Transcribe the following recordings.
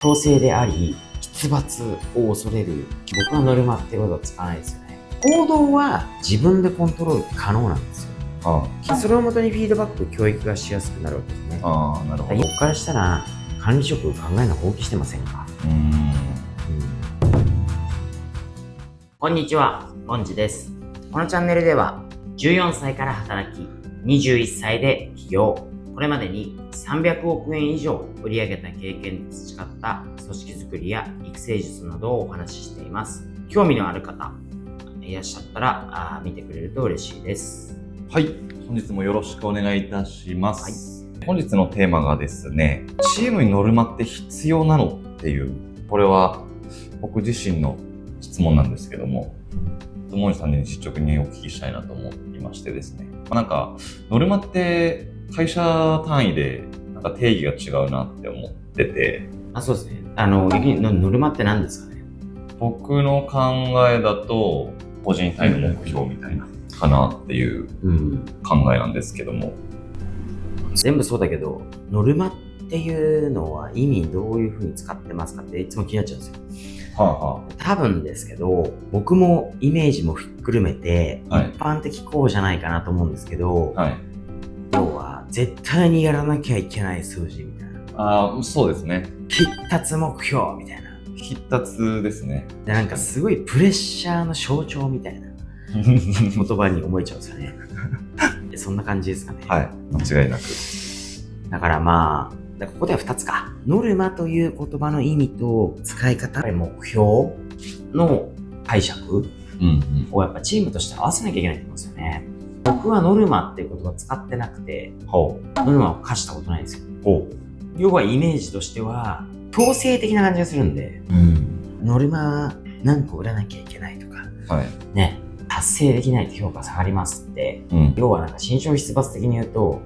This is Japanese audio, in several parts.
強制であり、出罰を恐れる。僕はノルマってことは使わないですよね。行動は自分でコントロール可能なんですよ。それをもとにフィードバック、教育がしやすくなるわけですね。なるほど。僕からしたら、管理職考えるの放棄してませんか？こんにちは、モンジです。このチャンネルでは、14歳から働き、21歳で起業、これまでに300億円以上売り上げた経験で培った組織づくりや育成術などをお話ししています。興味のある方いらっしゃったら見てくれると嬉しいです。はい、本日もよろしくお願いいたします。本日のテーマがですね、チームにノルマって必要なのっていう、これは僕自身の質問なんですけども、モンジさんに実直にお聞きしたいなと思いましてですね。なんかノルマって会社単位でなんか定義が違うなって思ってて。そうですね。ノルマって何ですかね？僕の考えだと個人単位の目標みたいなかなっていう考えなんですけども、全部そうだけど、ノルマっていうのは意味どういう風に使ってますかっていつも気になっちゃうんですよ。多分ですけど、僕もイメージもひっくるめて、一般的こうじゃないかなと思うんですけど、要は絶対にやらなきゃいけない数字みたいな。そうですね。必達目標みたいな。必達ですね。で、なんかすごいプレッシャーの象徴みたいな言葉に思えちゃうんですよね。そんな感じですかね。はい、間違いなく。だからここでは2つか。ノルマという言葉の意味と使い方、目標の解釈をやっぱチームとして合わせなきゃいけないと思うんですよね。僕はノルマっていう言葉使ってなくて、ノルマを課したことないんですよ。要はイメージとしては、強制的な感じがするんで、ノルマ何個売らなきゃいけないとか、ね、達成できないと評価下がりますって、要はなんか心象出発的に言うと、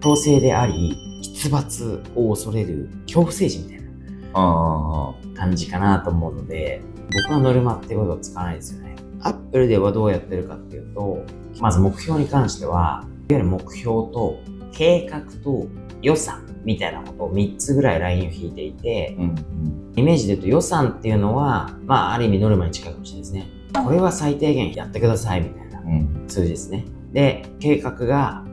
強制であり、出罰を恐れる恐怖政治みたいな感じかなと思うので、僕はノルマってことは使わないですよね。アップルではどうやってるかっていうと、まず目標に関しては、いわゆる目標と計画と予算みたいなことを3つぐらいラインを引いていて、イメージで言うと予算っていうのは、ある意味ノルマに近いかもしれないですね。これは最低限やってくださいみたいな数字ですね。で、計画が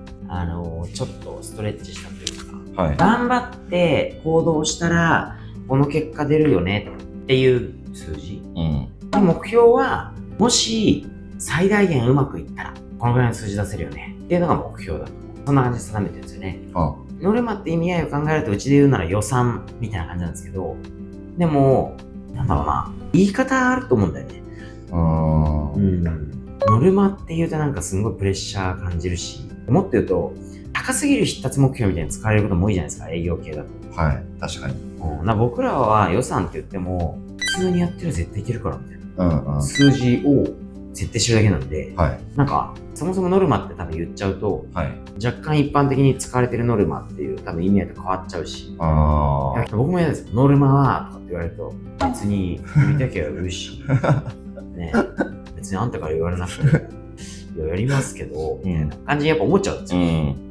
ちょっとストレッチしたというか、頑張って行動したらこの結果出るよねっていう数字。で、目標はもし最大限うまくいったらこのぐらいの数字出せるよねっていうのが目標だと。そんな感じで定めてるんですよね。ノルマって意味合いを考えるとうちで言うなら予算みたいな感じなんですけど、でも言い方あると思うんだよね。ノルマって言うとなんかすごいプレッシャー感じるし、もっと言うと高すぎる必達目標みたいに使われることも多いじゃないですか、営業系だと。確かに。僕らは予算って言っても普通にやってる絶対いけるからみたいな、数字を設定してるだけなんで、なんかそもそもノルマって多分言っちゃうと、若干一般的に使われてるノルマっていう多分意味合いと変わっちゃうし、僕も嫌ですよ。ノルマはとかって言われると、別にやりたきゃやるし、ね、別にあんたから言われなくてやりますけど、みたいな感じにやっぱ思っちゃうんですよ。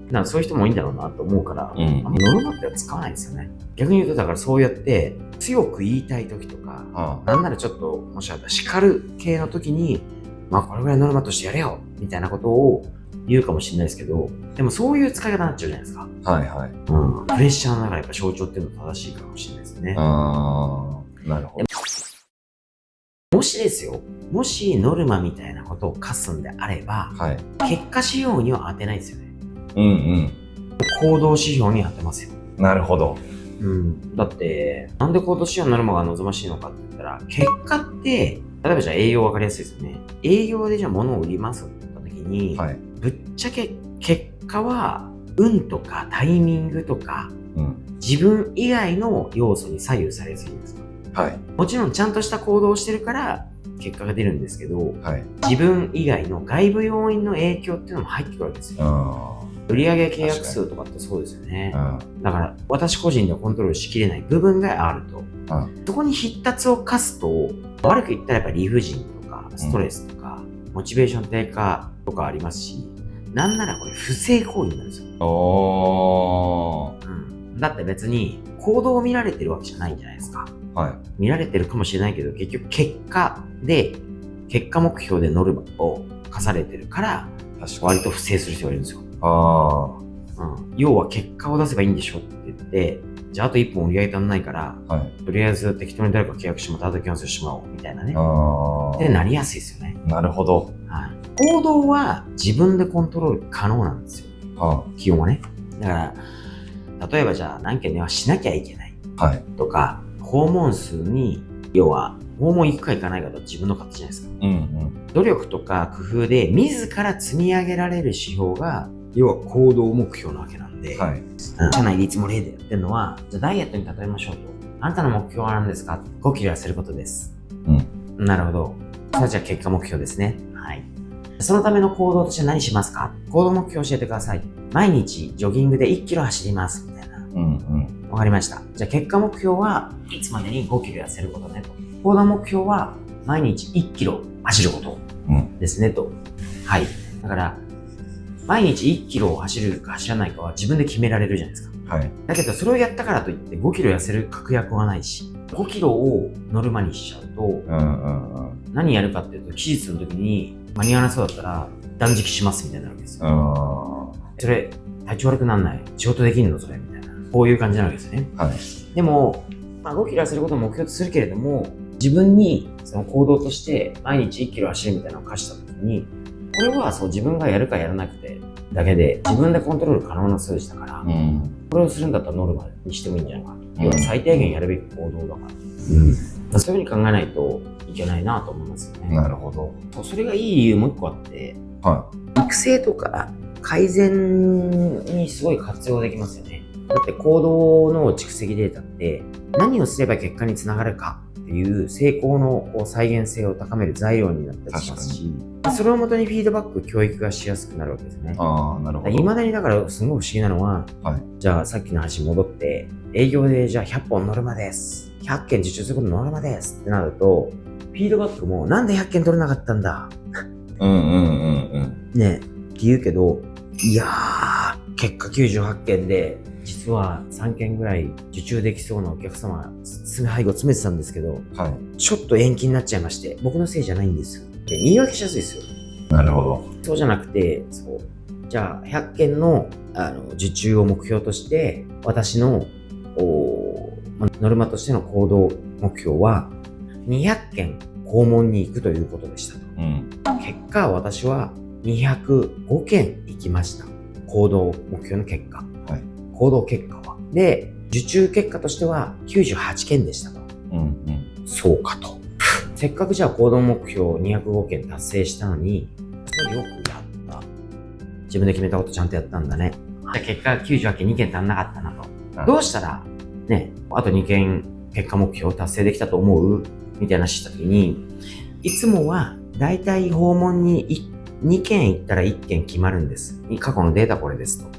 だからそういう人もいいんだろうなと思うから、ノルマって使わないですよね。逆に言うと、だからそうやって強く言いたい時とか、なんならちょっともしあったら叱る系の時に、これぐらいノルマとしてやれよみたいなことを言うかもしれないですけど、でもそういう使い方になっちゃうじゃないですか。プレッシャーの中でやっぱ象徴っていうのが正しいかもしれないですね。なるほど。もしですよ、もしノルマみたいなことを課すんであれば、結果指標には当てないですよね。行動指標に当てますよ。なるほど。だって、なんで行動指標のノルマが望ましいのかって言ったら、結果って、例えばじゃあ営業分かりやすいですよね。営業でじゃあ物を売りますって言った時に、ぶっちゃけ結果は運とかタイミングとか、自分以外の要素に左右されやすいんですか。もちろんちゃんとした行動をしてるから結果が出るんですけど、自分以外の外部要因の影響っていうのも入ってくるわけですよ。売上契約数とかってそうですよね。だから私個人ではコントロールしきれない部分があると、そこに必達を課すと、悪く言ったらやっぱり理不尽とかストレスとか、モチベーション低下とかありますし、なんならこれ不正行為になるんですよ。だって別に行動を見られてるわけじゃないんじゃないですか。はい。見られてるかもしれないけど、結局結果目標でノルマを課されてるから、確かに。割と不正する人がいるんですよ。要は結果を出せばいいんでしょって言って、じゃああと1本売り上げ足んないから、はい。とりあえず適当に誰か契約してもらったとキャンセルしてもらおうみたいなね。あで、なりやすいですよね。なるほど。はい。行動は自分でコントロール可能なんですよ。基本はね。だから、例えばじゃあ何件電話しなきゃいけない。はい。とか、訪問数に、要は、訪問行くか行かないかと自分の勝手じゃないですか。努力とか工夫で自ら積み上げられる指標が、要は行動目標なわけなんで、はい。社内でいつも例でやってるのは、じゃあダイエットに例えましょうと。あなたの目標は何ですか ?5 キロ痩せることです。なるほど。それはじゃあ結果目標ですね。はい。そのための行動として何しますか？行動目標教えてください。毎日ジョギングで1キロ走ります。みたいな。わかりました。じゃあ結果目標はいつまでに5キロ痩せることねと。行動目標は毎日1キロ走ることですねと。はい。だから、毎日1キロを走るか走らないかは自分で決められるじゃないですか。はい。だけどそれをやったからといって5キロ痩せる確約はないし、5キロをノルマにしちゃうと、何やるかっていうと、期日の時に間に合わなそうだったら断食しますみたいになるわけですよ。それ、体調悪くなんない。仕事できんのそれみたいな。こういう感じなわけですよね。はい。でも、5キロ痩せることを目標とするけれども、自分にその行動として毎日1キロ走るみたいなのを課したときに、これはそう自分がやるかやらなくてだけで自分でコントロール可能な数字だから、これをするんだったらノルマにしてもいいんじゃないか。要は最低限やるべき行動だから。そういうふうに考えないといけないなと思いますよね。なるほど。それがいい理由もう一個あって、育成とか改善にすごい活用できますよね。だって行動の蓄積データって何をすれば結果につながるかっていう成功の再現性を高める材料になったりしますし、それをもとにフィードバック、教育がしやすくなるわけですね。なるほど。未だにだからすごい不思議なのは、じゃあさっきの話に戻って、営業でじゃあ100本ノルマです。100件受注することノルマですってなると、フィードバックもなんで100件取れなかったんだねって言うけど、いやー、結果98件で、実は3件ぐらい受注できそうなお客様、背後詰めてたんですけど、ちょっと延期になっちゃいまして、僕のせいじゃないんですよ。で言い訳しやすいですよ。なるほど。そうじゃなくて、じゃあ100件の受注を目標として、私のノルマとしての行動目標は、200件訪問に行くということでしたと。結果、私は205件行きました。行動目標の結果。行動結果は。で、受注結果としては98件でしたと。そうかと。せっかくじゃあ行動目標205件達成したのに、それよくやった。自分で決めたことちゃんとやったんだね。じゃあ結果98件2件足んなかったなと。どうしたら、ね、あと2件結果目標達成できたと思うみたいな話したときに、いつもはだいたい訪問に2件行ったら1件決まるんです。過去のデータこれですと。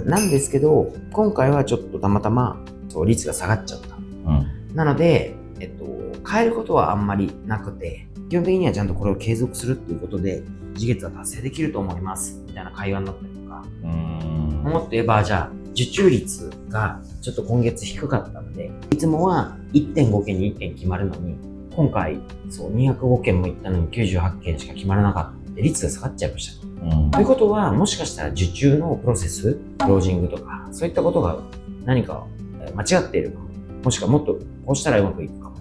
なんですけど、今回はちょっとたまたま率が下がっちゃった。なので、変えることはあんまりなくて、基本的にはちゃんとこれを継続するっていうことで、次月は達成できると思います。みたいな会話になったりとか。もっと言えば、じゃあ、受注率がちょっと今月低かったので、いつもは 1.5 件に1件決まるのに、今回、205件も行ったのに98件しか決まらなかった。率が下がっちゃいましたと。ということは、もしかしたら受注のプロセス、クロージングとか、そういったことが何か間違っているかも。もしくはもっとこうしたらうまくいくかも。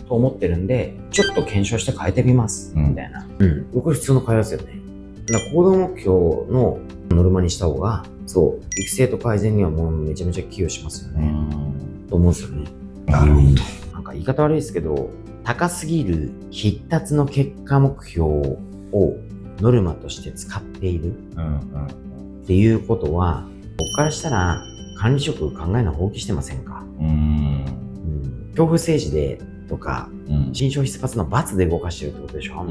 と思ってるんで、ちょっと検証して変えてみます。みたいな。僕普通の会話ですよね。だから行動目標のノルマにした方が、育成と改善にはもうめちゃめちゃ寄与しますよね。と思うんですよね。なるほど。なんか言い方悪いですけど、高すぎる必達の結果目標をノルマとして使っているっていうことは、僕からしたら管理職考えの放棄してませんか？恐怖政治でとか、新商品出発の罰で動かしてるってことでしょ？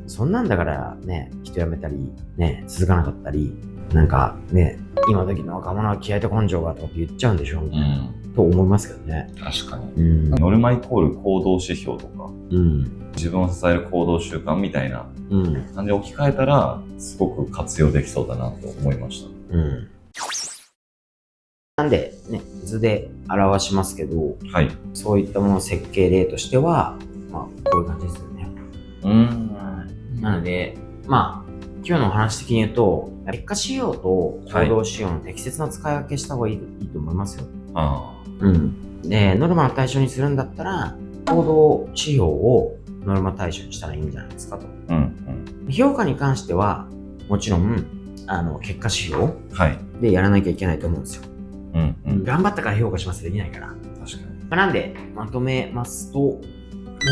そんなんだからね、人辞めたり、ね、続かなかったり、なんかね、今時の若者は気合と根性がとかって言っちゃうんでしょみたいな、と思いますけどね。確かに。ノルマイコール行動指標とか、自分を支える行動習慣みたいな感じで置き換えたら、すごく活用できそうだなと思いました。なんでね、図で表しますけど、はい。そういったものの設計例としては、こういう感じですよね。なので、今日のお話的に言うと、結果仕様と行動仕様の適切な使い分けした方がいいと思いますよ。で、ノルマの対象にするんだったら、行動指標をノルマ対象にしたらいいんじゃないですかと。評価に関しては、もちろん、結果指標でやらなきゃいけないと思うんですよ。頑張ったから評価しますできないから。確かに。なんで、まとめますと、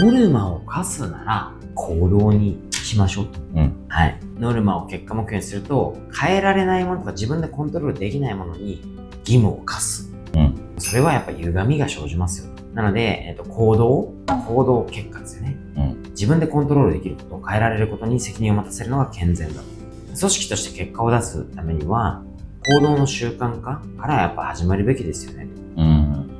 ノルマを課すなら行動にしましょうと。はい。ノルマを結果目標にすると、変えられないものとか自分でコントロールできないものに義務を課す。それはやっぱ歪みが生じますよ。なので、行動結果ですよね。自分でコントロールできることを変えられることに責任を持たせるのが健全だと。組織として結果を出すためには、行動の習慣化からやっぱ始まるべきですよね。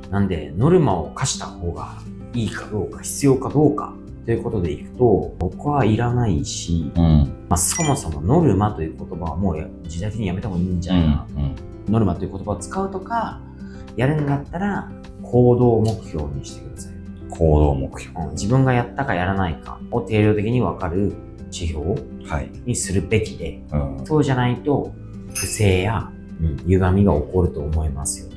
なんで、ノルマを課した方がいいかどうか、必要かどうかということでいくと、僕はいらないし、そもそもノルマという言葉はもう時代的にやめた方がいいんじゃないかな。ノルマという言葉を使うとか、やるんだったら行動目標にしてください。行動目標。自分がやったかやらないかを定量的に分かる指標にするべきで、そうじゃないと不正や、歪みが起こると思いますよ。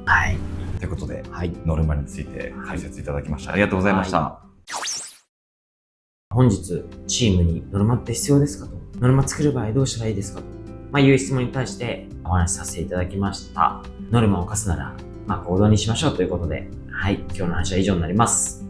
はい。ということで、ノルマについて解説いただきました。ありがとうございました。本日、チームにノルマって必要ですかと。ノルマ作る場合どうしたらいいですかと。いう質問に対してお話しさせていただきました。ノルマを課すなら、行動にしましょうということで、今日の話は以上になります。